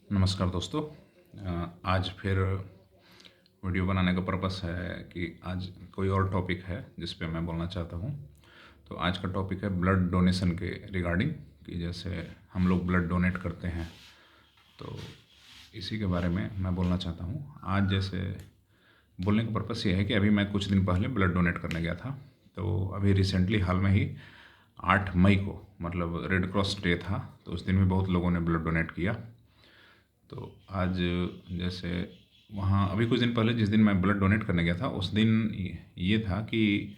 नमस्कार दोस्तों। आज फिर वीडियो बनाने का पर्पस है कि आज कोई और टॉपिक है जिस पे मैं बोलना चाहता हूँ। तो आज का टॉपिक है ब्लड डोनेशन के रिगार्डिंग, कि जैसे हम लोग ब्लड डोनेट करते हैं, तो इसी के बारे में मैं बोलना चाहता हूँ। आज जैसे बोलने का पर्पस ये है कि अभी मैं कुछ दिन पहले ब्लड डोनेट करने गया था। तो अभी रिसेंटली हाल में ही 8 मई को मतलब रेड क्रॉस डे था, तो उस दिन भी बहुत लोगों ने ब्लड डोनेट किया। तो आज जैसे वहाँ अभी कुछ दिन पहले जिस दिन मैं ब्लड डोनेट करने गया था, उस दिन ये था कि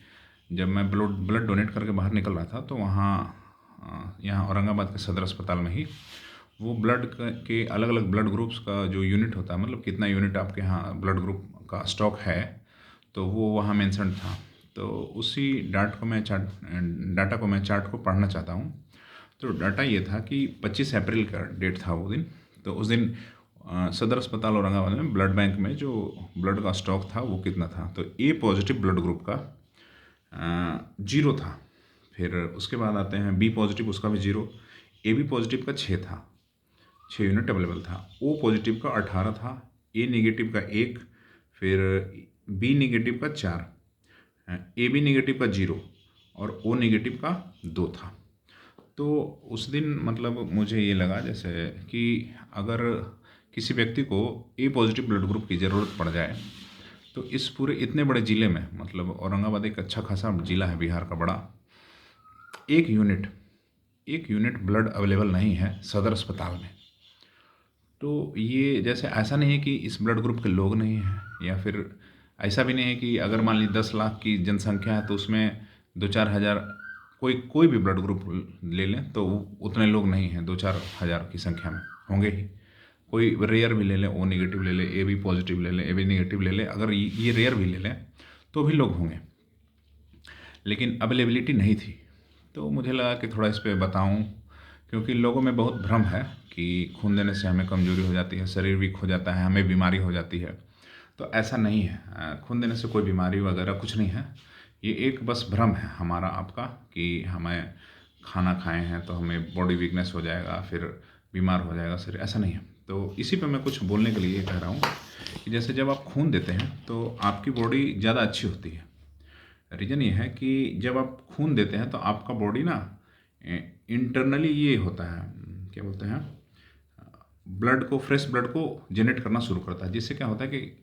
जब मैं ब्लड ब्लड डोनेट करके बाहर निकल रहा था, तो वहाँ यहाँ औरंगाबाद के सदर अस्पताल में ही वो ब्लड के अलग अलग ब्लड ग्रुप्स का जो यूनिट होता है, मतलब कितना यूनिट आपके यहाँ ब्लड ग्रुप का स्टॉक है, तो वो वहाँ मेंशन था। तो उसी डाटा को मैं चार्ट को पढ़ना चाहता हूँ। तो डाटा ये था कि 25 अप्रैल का डेट था वो दिन। तो उस दिन सदर अस्पताल औरंगाबाद में ब्लड बैंक में जो ब्लड का स्टॉक था वो कितना था, तो ए पॉजिटिव ब्लड ग्रुप का 0 था। फिर उसके बाद आते हैं बी पॉजिटिव, उसका भी 0। ए बी पॉजिटिव का 6 था, 6 यूनिट अवेलेबल था। ओ पॉजिटिव का 18 था, ए नेगेटिव का 1, फिर बी नेगेटिव का 4, ए बी नेगेटिव का 0 और ओ नेगेटिव का 2 था। तो उस दिन मतलब मुझे ये लगा जैसे कि अगर किसी व्यक्ति को ए पॉजिटिव ब्लड ग्रुप की ज़रूरत पड़ जाए, तो इस पूरे इतने बड़े ज़िले में, मतलब औरंगाबाद एक अच्छा खासा ज़िला है बिहार का बड़ा, एक यूनिट एक यूनिट ब्लड अवेलेबल नहीं है सदर अस्पताल में। तो ये जैसे ऐसा नहीं है कि इस ब्लड ग्रुप के लोग नहीं हैं, या फिर ऐसा भी नहीं है कि अगर मान ली 10 लाख की जनसंख्या है तो उसमें 2-4 हज़ार कोई कोई भी ब्लड ग्रुप ले लें तो उतने लोग नहीं हैं, 2-4 हज़ार की संख्या में होंगे ही। कोई रेयर भी ले लें, ओ नेगेटिव ले लें, ए बी पॉजिटिव ले लें, ए बी नेगेटिव ले लें, अगर ये रेयर भी ले लें तो भी लोग होंगे, लेकिन अवेलेबिलिटी नहीं थी। तो मुझे लगा कि थोड़ा इस पे बताऊं, क्योंकि लोगों में बहुत भ्रम है कि खून देने से हमें कमज़ोरी हो जाती है, शरीर वीक हो जाता है, हमें बीमारी हो जाती है। तो ऐसा नहीं है, खून देने से कोई बीमारी वगैरह कुछ नहीं है। ये एक बस भ्रम है हमारा आपका कि हमें खाना खाए हैं तो हमें बॉडी वीकनेस हो जाएगा, फिर बीमार हो जाएगा शरीर, ऐसा नहीं है। तो इसी पे मैं कुछ बोलने के लिए कह रहा हूँ कि जैसे जब आप खून देते हैं तो आपकी बॉडी ज़्यादा अच्छी होती है। रीज़न ये है कि जब आप खून देते हैं तो आपका बॉडी ना इंटरनली ये होता है, क्या बोलते हैं, ब्लड को, फ्रेश ब्लड को जनरेट करना शुरू करता है, जिससे क्या होता है कि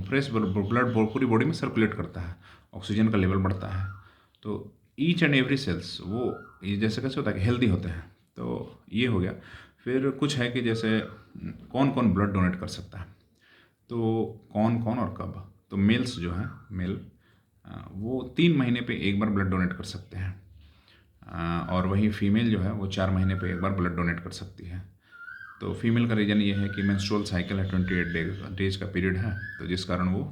फ्रेश ब्लड पूरी बॉडी में सर्कुलेट करता है, ऑक्सीजन का लेवल बढ़ता है। तो ईच एंड एवरी सेल्स वो ये जैसे कैसे होता है कि हेल्दी होते हैं। तो ये हो गया। फिर कुछ है कि जैसे कौन कौन ब्लड डोनेट कर सकता है, तो कौन कौन और कब। तो मेल्स जो हैं, मेल वो 3 महीने पे एक बार ब्लड डोनेट कर सकते हैं, और वही फीमेल जो है वो 4 महीने पे एक बार ब्लड डोनेट कर सकती है। तो फीमेल का रीज़न ये है कि मेंस्ट्रुअल साइकिल है, 28 डेज का पीरियड है, तो जिस कारण वो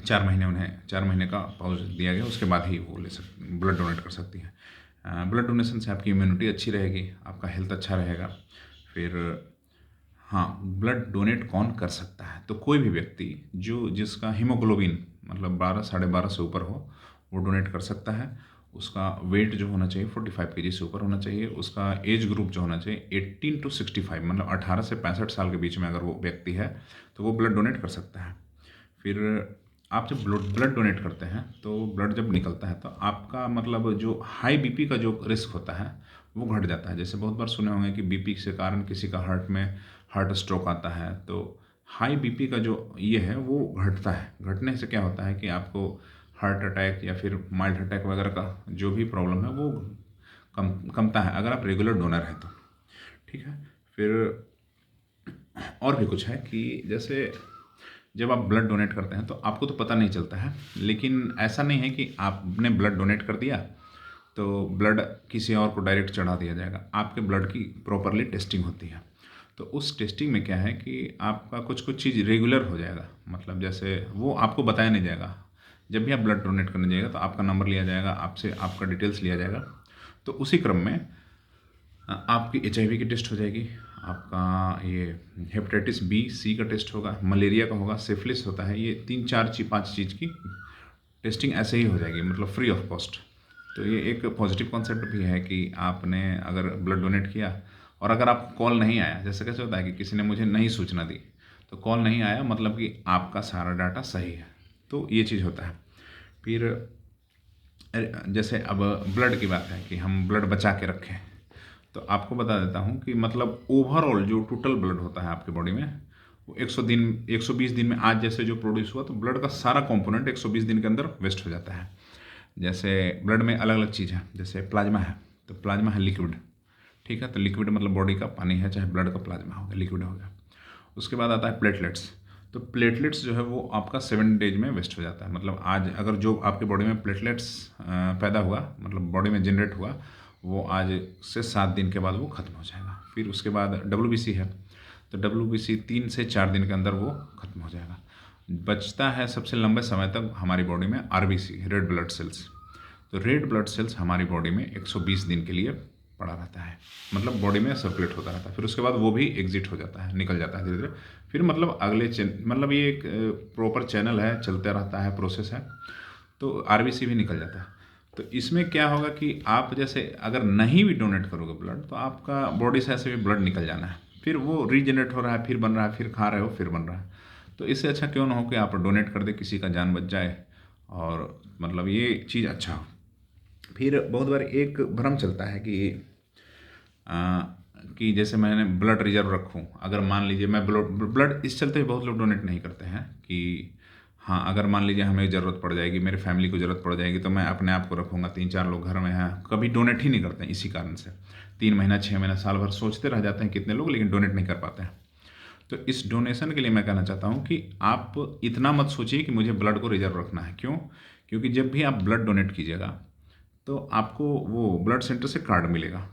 4 महीने, उन्हें 4 महीने का पॉज दिया गया, उसके बाद ही वो ब्लड डोनेट कर सकती है। ब्लड डोनेशन से आपकी इम्यूनिटी अच्छी रहेगी, आपका हेल्थ अच्छा रहेगा। फिर हाँ, ब्लड डोनेट कौन कर सकता है, तो कोई भी व्यक्ति जो जिसका हीमोग्लोबिन मतलब 12 12.5 से ऊपर हो वो डोनेट कर सकता है। उसका वेट जो होना चाहिए 45 केजी से ऊपर होना चाहिए। उसका एज ग्रुप जो होना चाहिए 18 to 65, मतलब 18 से 65 साल के बीच में अगर वो व्यक्ति है तो वो ब्लड डोनेट कर सकता है। फिर आप जब ब्लड डोनेट करते हैं तो ब्लड जब निकलता है तो आपका मतलब जो हाई बीपी का जो रिस्क होता है वो घट जाता है। जैसे बहुत बार सुने होंगे कि बीपी के कारण किसी का हार्ट स्ट्रोक आता है, तो हाई बीपी का जो ये है वो घटता है। घटने से क्या होता है कि आपको हार्ट अटैक या फिर माइल्ड अटैक वगैरह का जो भी प्रॉब्लम है वो कमता है अगर आप रेगुलर डोनर हैं तो। ठीक है। फिर और भी कुछ है कि जैसे जब आप ब्लड डोनेट करते हैं तो आपको तो पता नहीं चलता है, लेकिन ऐसा नहीं है कि आपने ब्लड डोनेट कर दिया तो ब्लड किसी और को डायरेक्ट चढ़ा दिया जाएगा। आपके ब्लड की प्रॉपरली टेस्टिंग होती है। तो उस टेस्टिंग में क्या है कि आपका कुछ कुछ चीज़ रेगुलर हो जाएगा, मतलब जैसे वो आपको बताया नहीं जाएगा। जब भी आप ब्लड डोनेट करने जाएगा तो आपका नंबर लिया जाएगा, आपसे आपका डिटेल्स लिया जाएगा। तो उसी क्रम में आपकी HIV की टेस्ट हो जाएगी, आपका ये हेपेटाइटिस बी सी का टेस्ट होगा, मलेरिया का होगा, सिफिलिस होता है, ये 3 4 5 चीज़ की टेस्टिंग ऐसे ही हो जाएगी, मतलब फ्री ऑफ कॉस्ट। तो ये एक पॉजिटिव कॉन्सेप्ट भी है कि आपने अगर ब्लड डोनेट किया और अगर आपको कॉल नहीं आया, जैसे कैसे होता है कि किसी ने मुझे नहीं सूचना दी, तो कॉल नहीं आया मतलब कि आपका सारा डाटा सही है। तो ये चीज़ होता है। फिर जैसे अब ब्लड की बात है कि हम ब्लड बचा के रखें, तो आपको बता देता हूँ कि मतलब ओवरऑल जो टोटल ब्लड होता है आपके बॉडी में, वो 120 दिन में आज जैसे जो प्रोड्यूस हुआ, तो ब्लड का सारा कंपोनेंट 120 दिन के अंदर वेस्ट हो जाता है। जैसे ब्लड में अलग अलग चीज़ है, जैसे प्लाज्मा है, तो प्लाज्मा है लिक्विड, ठीक है। तो लिक्विड मतलब बॉडी का पानी है, चाहे ब्लड का प्लाज्मा हो गया, लिक्विड हो गया। उसके बाद आता है प्लेटलेट्स। तो प्लेटलेट्स जो है वो आपका 7 डेज में वेस्ट हो जाता है। मतलब आज अगर जो आपके बॉडी में प्लेटलेट्स पैदा हुआ, मतलब बॉडी में जनरेट हुआ, वो आज से 7 दिन के बाद वो ख़त्म हो जाएगा। फिर उसके बाद WBC है, तो WBC 3 से 4 दिन के अंदर वो ख़त्म हो जाएगा। बचता है सबसे लंबे समय तक हमारी बॉडी में RBC, रेड ब्लड सेल्स। तो रेड ब्लड सेल्स हमारी बॉडी में 120 दिन के लिए पड़ा रहता है, मतलब बॉडी में सर्कुलेट होता रहता है। फिर उसके बाद वो भी एग्जिट हो जाता है, निकल जाता है धीरे धीरे। फिर मतलब अगले मतलब ये एक प्रॉपर चैनल है, चलता रहता है, प्रोसेस है। तो RBC भी निकल जाता है। तो इसमें क्या होगा कि आप जैसे अगर नहीं भी डोनेट करोगे ब्लड, तो आपका बॉडी से ऐसे भी ब्लड निकल जाना है, फिर वो रीजनरेट हो रहा है, फिर बन रहा है, फिर खा रहे हो, फिर बन रहा है। तो इससे अच्छा क्यों ना हो कि आप डोनेट कर दे, किसी का जान बच जाए, और मतलब ये चीज़ अच्छा हो। फिर बहुत बार एक भ्रम चलता है आ, कि जैसे मैंने ब्लड रिजर्व रखूं, अगर मान लीजिए मैं ब्लड इस चलते भी बहुत लोग डोनेट नहीं करते हैं कि हाँ, अगर मान लीजिए हमें ज़रूरत पड़ जाएगी, मेरी फैमिली को ज़रूरत पड़ जाएगी, तो मैं अपने आप को रखूँगा, 3-4 लोग घर में हैं, कभी डोनेट ही नहीं करते हैं इसी कारण से। 3 महीना, 6 महीना, साल भर सोचते रह जाते हैं कितने लोग, लेकिन डोनेट नहीं कर पाते हैं। तो इस डोनेशन के लिए मैं कहना चाहता हूँ कि आप इतना मत सोचिए कि मुझे ब्लड को रिजर्व रखना है। क्यों? क्योंकि जब भी आप ब्लड डोनेट कीजिएगा, तो आपको वो ब्लड सेंटर से कार्ड मिलेगा,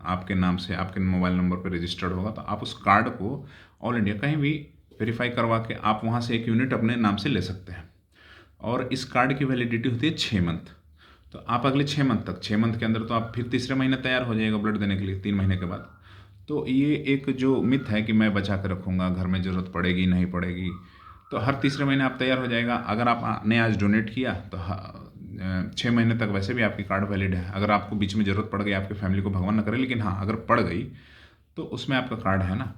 आपके नाम से, आपके मोबाइल नंबर पर रजिस्टर्ड होगा। तो आप उस कार्ड को ऑल इंडिया कहीं भी वेरीफाई करवा के आप वहाँ से एक यूनिट अपने नाम से ले सकते हैं। और इस कार्ड की वैलिडिटी होती है 6 मंथ। तो आप अगले 6 मंथ तक, 6 मंथ के अंदर तो आप फिर तीसरे महीने तैयार हो जाएगा ब्लड देने के लिए, 3 महीने के बाद। तो ये एक जो मिथ है कि मैं बचा कर रखूँगा, घर में ज़रूरत पड़ेगी नहीं पड़ेगी, तो हर तीसरे महीने आप तैयार हो जाएगा। अगर आपने आज डोनेट किया तो 6 महीने तक वैसे भी आपकी कार्ड वैलिड है। अगर आपको बीच में ज़रूरत पड़ गई, आपकी फैमिली को भगवान न करे, लेकिन हाँ अगर पड़ गई तो उसमें आपका कार्ड है ना।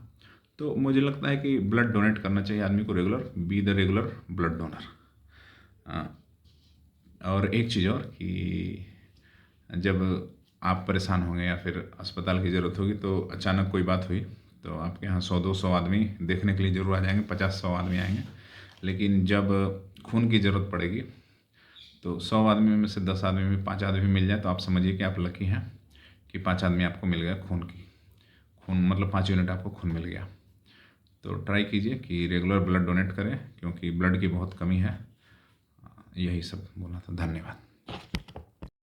तो मुझे लगता है कि ब्लड डोनेट करना चाहिए आदमी को regular, be the regular blood donor. और एक चीज़ और कि जब आप परेशान होंगे या फिर अस्पताल की ज़रूरत होगी, तो अचानक कोई बात हुई, तो आपके यहाँ 100-200 आदमी देखने के लिए ज़रूर आ जाएंगे, 50-100 आदमी आएंगे। लेकिन जब खून की ज़रूरत पड़ेगी, तो 100 आदमी में से 10 आदमी में 5 आदमी मिल जाए, तो आप समझिए कि आप लकी हैं कि 5 आदमी आपको मिल गया खून मतलब 5 यूनिट आपको खून मिल गया। तो ट्राई कीजिए कि रेगुलर ब्लड डोनेट करें, क्योंकि ब्लड की बहुत कमी है। यही सब बोलना था। धन्यवाद।